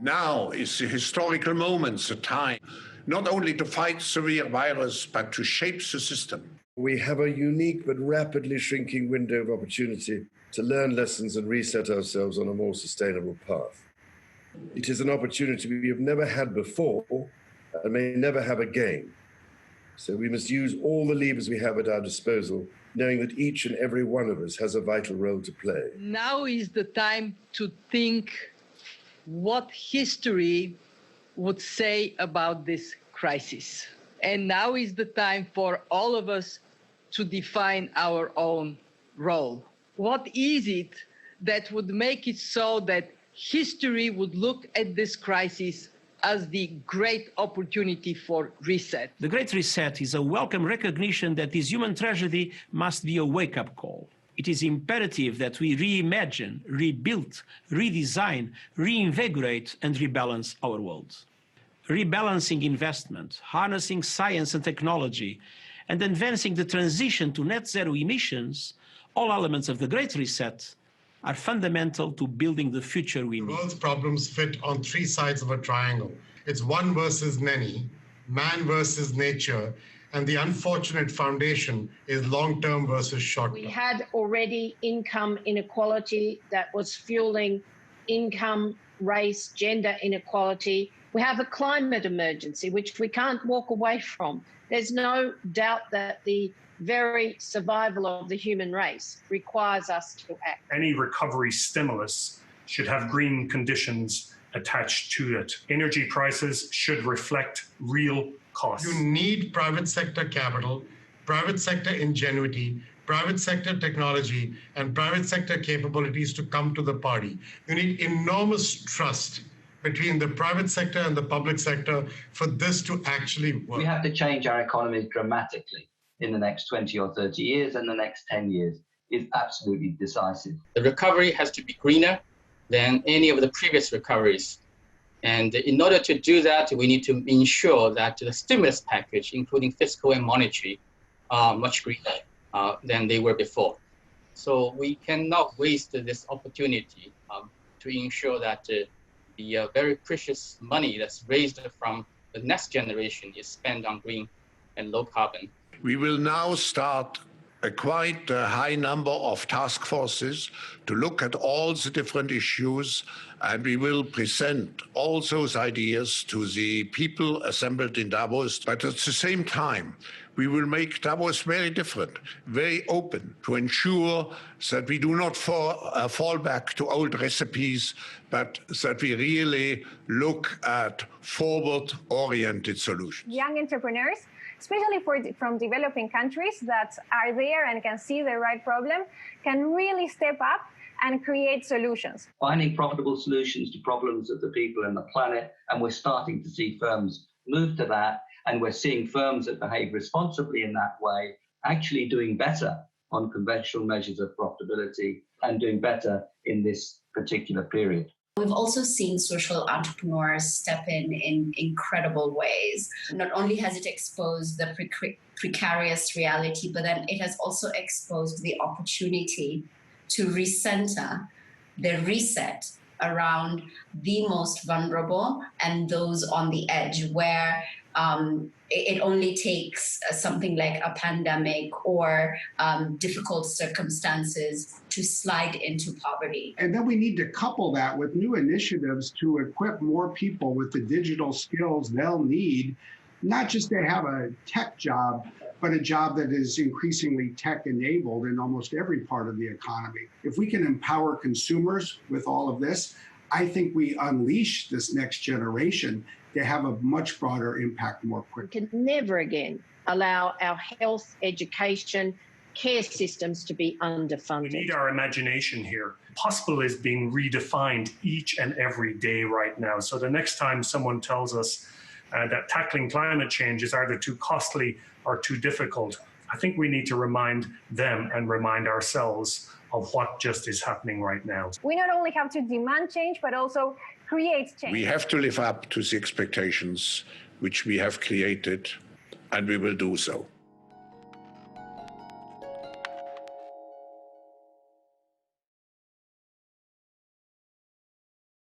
Now is the historical moment, the time, not only to fight the virus, but to shape the system. We have a unique but rapidly shrinking window of opportunity to learn lessons and reset ourselves on a more sustainable path. It is an opportunity we have never had before and may never have again. So we must use all the levers we have at our disposal, knowing that each and every one of us has a vital role to play. Now is the time to think what history would say about this crisis. And now is the time for all of us to define our own role. What is it that would make it so that history would look at this crisis as the great opportunity for reset? The Great Reset is a welcome recognition that this human tragedy must be a wake-up call. It is imperative that we reimagine, rebuild, redesign, reinvigorate, and rebalance our world. Rebalancing investment, harnessing science and technology, and advancing the transition to net zero emissions, all elements of the Great Reset, are fundamental to building the future we need. The world's problems fit on three sides of a triangle. It's one versus many, man versus nature, and the unfortunate foundation is long-term versus short-term. We had already income inequality that was fueling income, race, gender inequality. We have a climate emergency, which we can't walk away from. There's no doubt that the very survival of the human race requires us to act. Any recovery stimulus should have green conditions attached to it. Energy prices should reflect real costs. You need private sector capital, private sector ingenuity, private sector technology, and private sector capabilities to come to the party. You need enormous trust between the private sector and the public sector for this to actually work. We have to change our economy dramatically in the next 20 or 30 years, and the next 10 years is absolutely decisive. The recovery has to be greener than any of the previous recoveries. And in order to do that, we need to ensure that the stimulus package, including fiscal and monetary, are much greener than they were before. So we cannot waste this opportunity to ensure that the very precious money that's raised from the next generation is spent on green and low carbon. We will now start a quite high number of task forces to look at all the different issues, and we will present all those ideas to the people assembled in Davos. But at the same time, we will make Davos very different, very open, to ensure that we do not fall back to old recipes, but that we really look at forward-oriented solutions. Young entrepreneurs, especially from developing countries that are there and can see the right problem, can really step up and create solutions. Finding profitable solutions to problems of the people and the planet, and we're starting to see firms move to that, and we're seeing firms that behave responsibly in that way actually doing better on conventional measures of profitability and doing better in this particular period. We've also seen social entrepreneurs step in incredible ways. Not only has it exposed the precarious reality, but then it has also exposed the opportunity to recenter the reset around the most vulnerable and those on the edge, where it only takes something like a pandemic or difficult circumstances to slide into poverty. And then we need to couple that with new initiatives to equip more people with the digital skills they'll need, not just to have a tech job, but a job that is increasingly tech-enabled in almost every part of the economy. If we can empower consumers with all of this, I think we unleash this next generation to have a much broader impact more quickly. We can never again allow our health, education, care systems to be underfunded. We need our imagination here. Possible is being redefined each and every day right now. So the next time someone tells us that tackling climate change is either too costly or too difficult, I think we need to remind them and remind ourselves of what just is happening right now. We not only have to demand change, but also create change. We have to live up to the expectations which we have created, and we will do so.